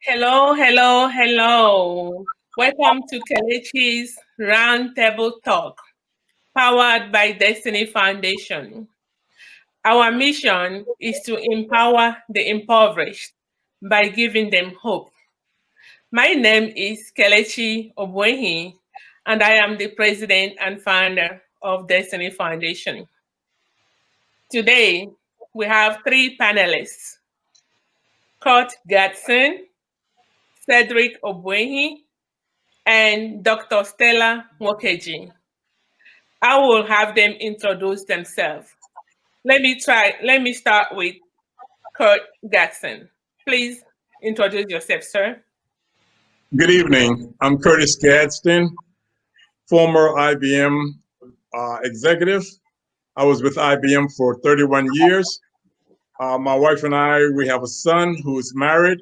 Hello, hello, hello. Welcome to Kelechi's Roundtable Talk, powered by Destiny Foundation. Our mission is to empower the impoverished by giving them hope. My name is Kelechi Ogbuehi, and I am the president and founder of Destiny Foundation. Today, we have three panelists: Gadsden, Cedric Ogbuehi, and Dr. Stella Nwokeji. I will have them introduce themselves. Let me start with Gadsden. Please introduce yourself, sir. Good evening. I'm Curtis Gadsden, former IBM executive. I was with IBM for 31 years. My wife and I, we have a son who is married.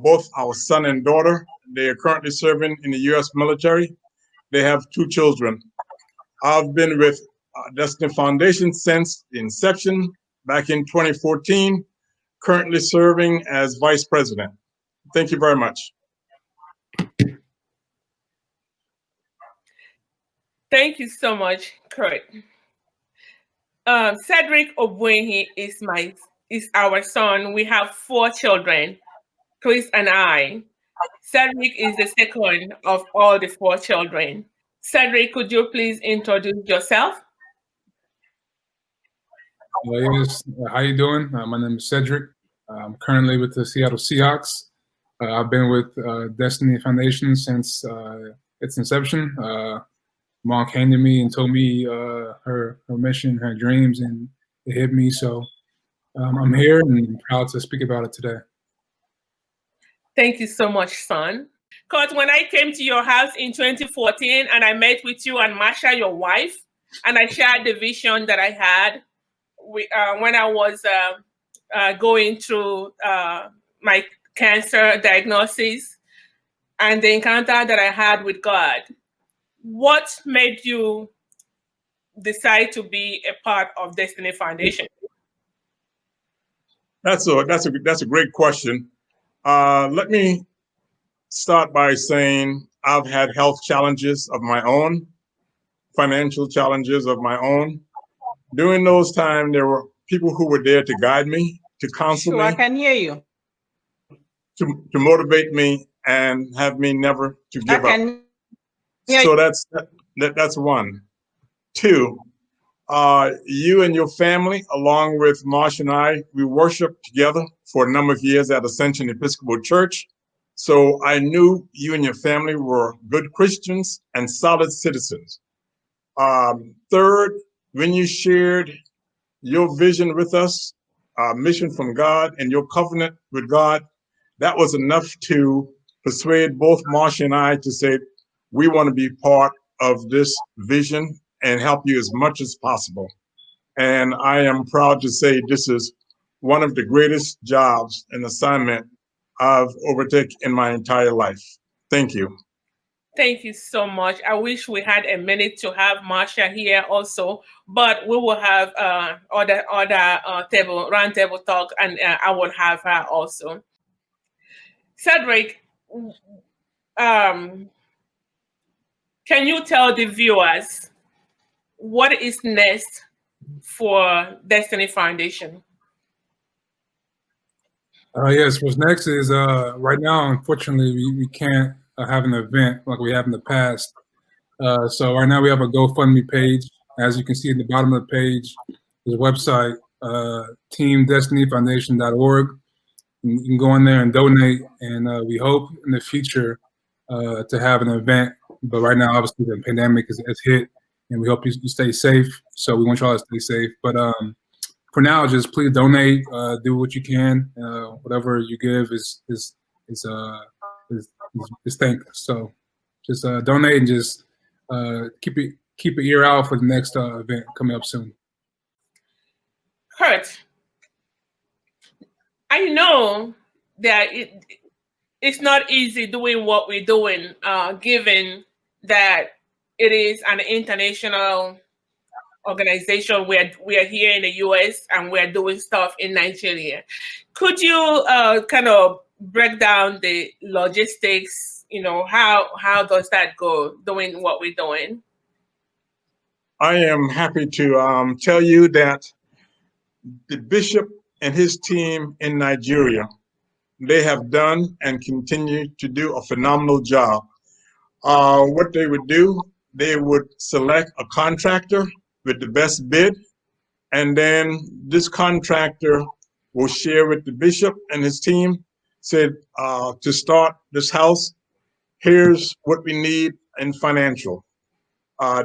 Both our son and daughter, they are currently serving in the U.S. military. They have two children. I've been with Destiny Foundation since the inception back in 2014, currently serving as vice president. Thank you very much. Thank you so much, Kurt. Cedric Ogbuehi is our son. We have 4 children, Chris and I. Cedric is the second of all the 4 children. Cedric, could you please introduce yourself? Yes, how you doing? My name is Cedric. I'm currently with the Seattle Seahawks. I've been with Destiny Foundation since its inception. Mom came to me and told me her mission, her dreams, and it hit me. So I'm here and proud to speak about it today. Thank you so much, son. Because when I came to your house in 2014 and I met with you and Masha, your wife, and I shared the vision that I had when I was going through my cancer diagnosis and the encounter that I had with God, what made you decide to be a part of Destiny Foundation? That's a great question. Let me start by saying I've had health challenges of my own, financial challenges of my own. During those times, there were people who were there to guide me, to counsel me. I can hear you. To motivate me and have me never to give up. So that's one. 2, you and your family, along with Marsh and I, we worshiped together for a number of years at Ascension Episcopal Church. So I knew you and your family were good Christians and solid citizens. 3rd, when you shared your vision with us, mission from God and your covenant with God, that was enough to persuade both Marcia and I to say, we want to be part of this vision and help you as much as possible. And I am proud to say this is one of the greatest jobs and assignment I've overtaken in my entire life. Thank you. Thank you so much. I wish we had a minute to have Marsha here also, but we will have other round table talk, and I will have her also. Cedric, can you tell the viewers what is next for Destiny Foundation? Yes, what's next is right now, unfortunately, we can't have an event like we have in the past. So right now we have a GoFundMe page. As you can see at the bottom of the page, there's a website, teamdestinyfoundation.org. You can go in there and donate, and we hope in the future to have an event. But right now, obviously, the pandemic has hit, and we hope you stay safe. So we want y'all to stay safe. But for now, just please donate, do what you can. Whatever you give is thanked. So just donate and just keep an ear out for the next event coming up soon. Kurt, I know that it's not easy doing what we're doing, given that it is an international organization. We are here in the US and we're doing stuff in Nigeria. Could you kind of break down the logistics, how does that go, doing what we're doing? I am happy to tell you that the bishop and his team in Nigeria, they have done and continue to do a phenomenal job. What they would do, they would select a contractor with the best bid, and then this contractor will share with the bishop and his team, said, to start this house, here's what we need in financial.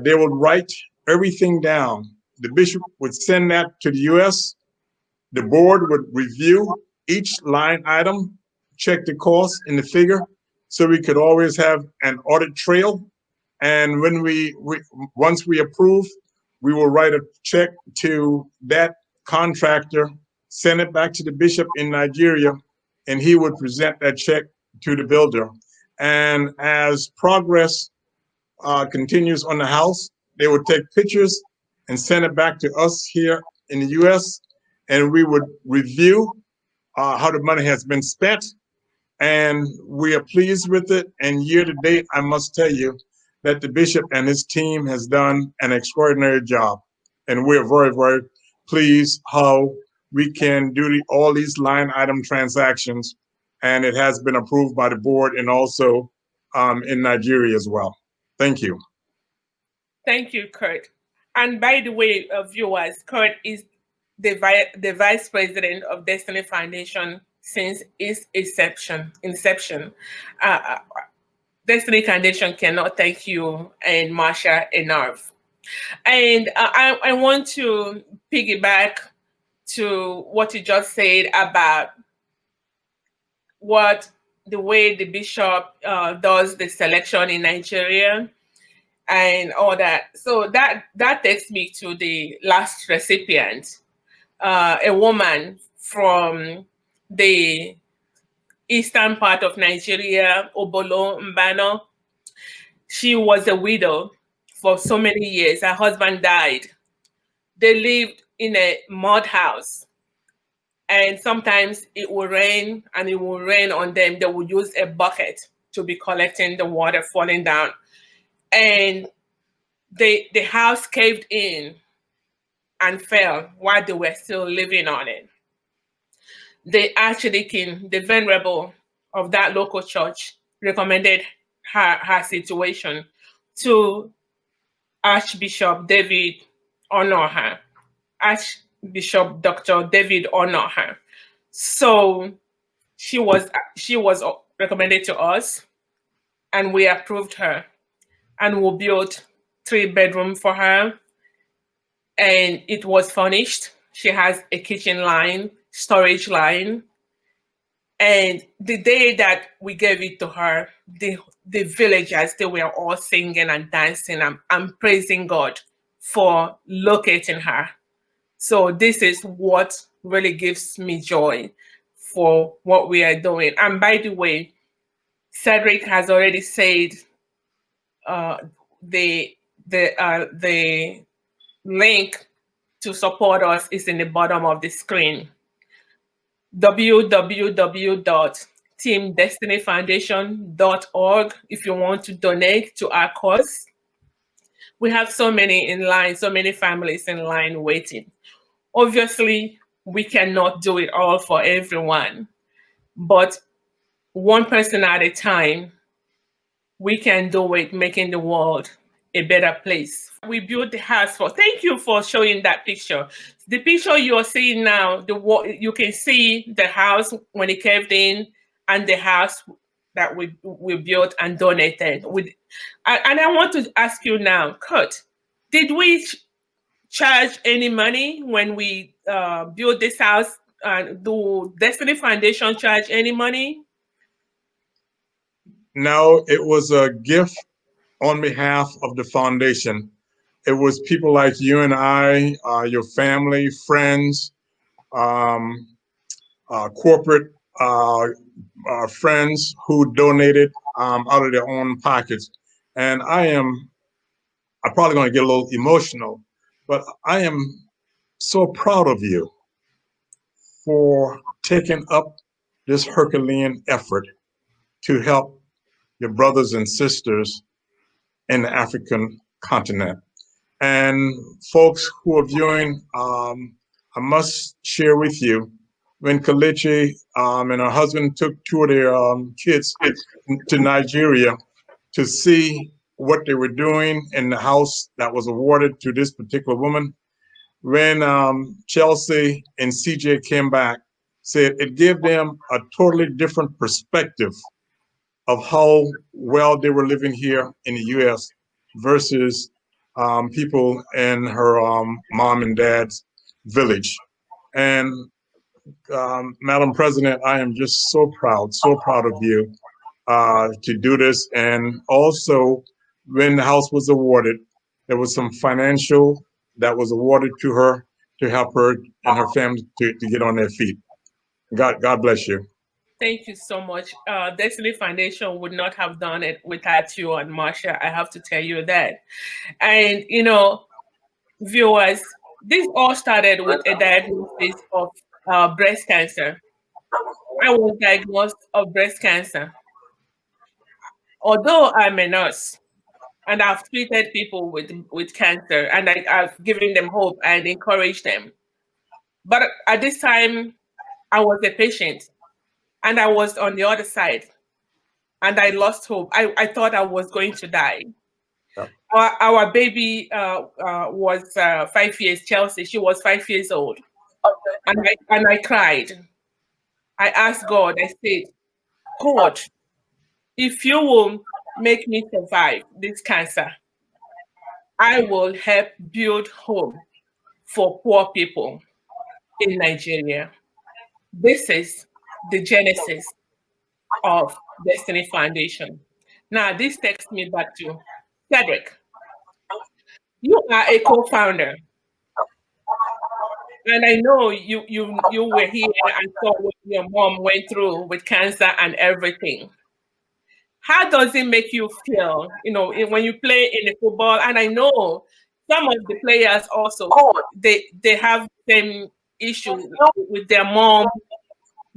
They would write everything down. The bishop would send that to the US. The board would review each line item, check the cost and the figure, so we could always have an audit trail. And when once we approve, we will write a check to that contractor, send it back to the bishop in Nigeria, and he would present that check to the builder. And as progress continues on the house, they would take pictures and send it back to us here in the US, and we would review how the money has been spent, and we are pleased with it. And year to date, I must tell you that the bishop and his team has done an extraordinary job, and we're very, very pleased how we can do all these line item transactions, and it has been approved by the board and also in Nigeria as well. Thank you. Thank you, Kurt. And by the way, viewers, Kurt is the vice president of Destiny Foundation since its inception. Destiny Foundation cannot thank you and Marsha enough. And I want to piggyback to what you just said about the way the bishop does the selection in Nigeria and all that. So that takes me to the last recipient, a woman from the eastern part of Nigeria, Obolo Mbano. She was a widow for so many years. Her husband died. They lived in a mud house. And sometimes it will rain and it will rain on them. They will use a bucket to be collecting the water falling down. And the house caved in and fell while they were still living on it. The Archdeacon, the venerable of that local church, recommended her situation to Archbishop David Onoha, Archbishop Dr. David Onoha. So she was recommended to us, and we approved her, and we built 3-bedroom for her, and it was furnished. She has a kitchen line, storage line. And the day that we gave it to her, the villagers, they were all singing and dancing and praising God for locating her. So this is what really gives me joy for what we are doing. And by the way, Cedric has already said the link to support us is in the bottom of the screen. www.teamdestinyfoundation.org if you want to donate to our cause. We have so many in line, so many families in line waiting. Obviously, we cannot do it all for everyone, but one person at a time, we can do it, making the world a better place. We built the house for. Thank you for showing that picture. The picture you're seeing now, you can see the house when it caved in, and the house that we built and donated. And I want to ask you now, Kurt, did we charge any money when we built this house? Do Destiny Foundation charge any money? No, it was a gift on behalf of the foundation. It was people like you and I, your family, friends, corporate friends who donated out of their own pockets. And I'm probably going to get a little emotional, but I am so proud of you for taking up this Herculean effort to help your brothers and sisters in the African continent. And folks who are viewing, I must share with you, when Kelechi and her husband took two of their kids to Nigeria to see what they were doing in the house that was awarded to this particular woman, when Chelsea and CJ came back, said it gave them a totally different perspective of how well they were living here in the U.S. versus people in her mom and dad's village. And Madam President, I am just so proud of you to do this. And also, when the house was awarded, there was some financial that was awarded to her to help her and her family to get on their feet. God bless you. Thank you so much. Destiny Foundation would not have done it without you and Marsha. I have to tell you that. And, you know, viewers, this all started with a diagnosis of breast cancer. I was diagnosed of breast cancer. Although I'm a nurse and I've treated people with cancer and I've given them hope and encouraged them. But at this time, I was a patient and I was on the other side and I lost hope. I thought I was going to die. Yeah. Our baby was 5 years, Chelsea. She was 5 years old. And I cried. I asked God, I said, God, if you will make me survive this cancer, I will help build home for poor people in Nigeria. This is the genesis of Destiny Foundation. Now, this takes me back to Cedric. You are a co-founder, and I know you were here and saw what your mom went through with cancer and everything. How does it make you feel, you know, when you play in the football? And I know some of the players also they have the same issue with their mom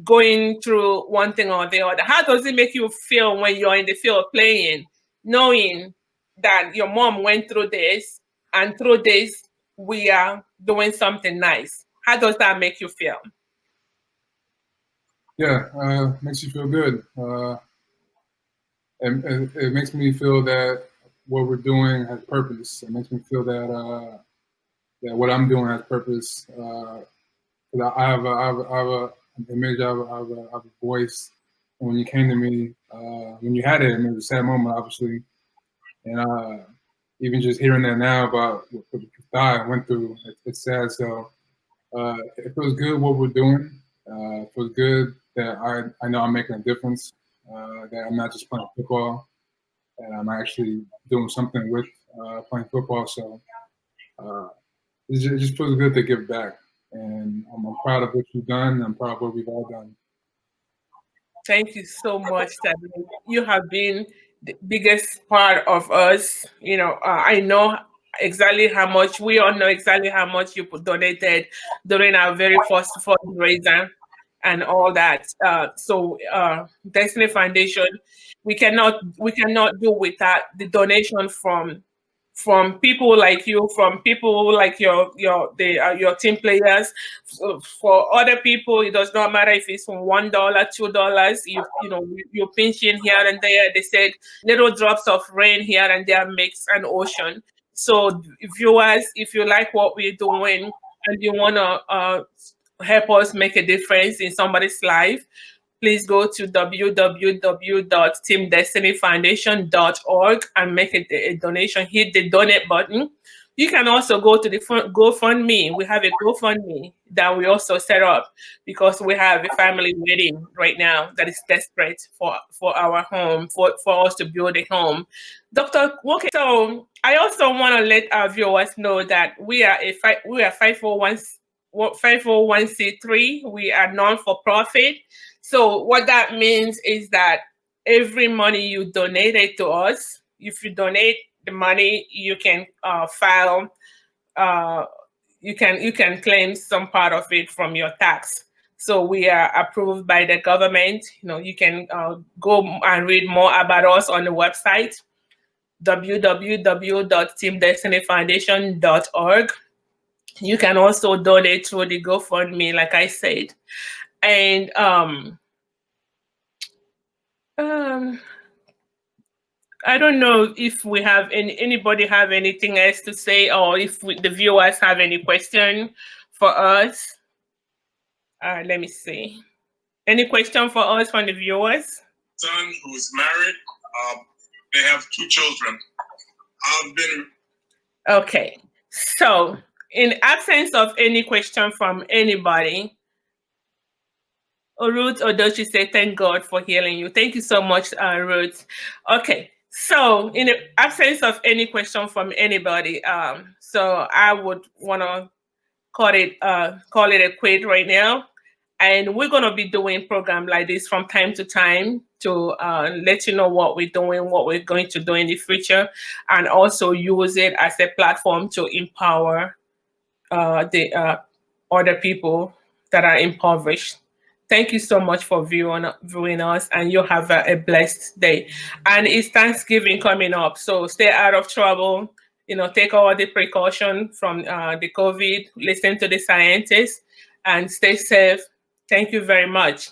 going through one thing or the other. How does it make you feel when you're in the field playing, knowing that your mom went through this and through this we are doing something nice? How does that make you feel? Yeah, makes you feel good. It makes me feel that what we're doing has purpose. It makes me feel that that what I'm doing has purpose. I have an image, I have a voice. And when you came to me, when you had it, and it was a sad moment, obviously. And even just hearing that now about what I went through, it's sad. So it feels good what we're doing. It feels good that I know I'm making a difference. That I'm not just playing football, and I'm actually doing something with playing football. So it just feels good to give back. And I'm proud of what you've done. I'm proud of what we've all done. Thank you so much, Cedric. You have been the biggest part of us. You know, I know exactly how much, we all know exactly how much you donated during our very first fundraiser and all that. Destiny Foundation, we cannot do without the donation from people like you, from people like your team players. So for other people, it does not matter if it's from $1, $2. You pinch in here and there. They said little drops of rain here and there makes an ocean. So viewers, if you like what we're doing and you wanna help us make a difference in somebody's life, please go to www.teamdestinyfoundation.org and make a donation. Hit the donate button. You can also go to the GoFundMe. We have a GoFundMe that we also set up because we have a family waiting right now that is desperate for our home, for us to build a home. Dr. Nwokeji, so I also want to let our viewers know that we are 501c3. We are non-for-profit. So what that means is that every money you donated to us, if you donate the money, you can file, you can claim some part of it from your tax. So we are approved by the government. You know, you can go and read more about us on the website, www.teamdestinyfoundation.org. You can also donate through the GoFundMe, like I said. And I don't know if we have anybody have anything else to say, or if the viewers have any question for us. Let me see. Any question for us from the viewers? Son who's married. They have 2 children. Okay. So, in absence of any question from anybody, Ruth Odochi say, thank God for healing you. Thank you so much, Ruth. Okay. So, in the absence of any question from anybody, so I would want to call it a quit right now. And we're going to be doing program like this from time to time to let you know what we're doing, what we're going to do in the future, and also use it as a platform to empower the other people that are impoverished. Thank you so much for viewing us, and you have a blessed day. And it's Thanksgiving coming up, so stay out of trouble. You know, take all the precaution from the COVID, listen to the scientists, and stay safe. Thank you very much.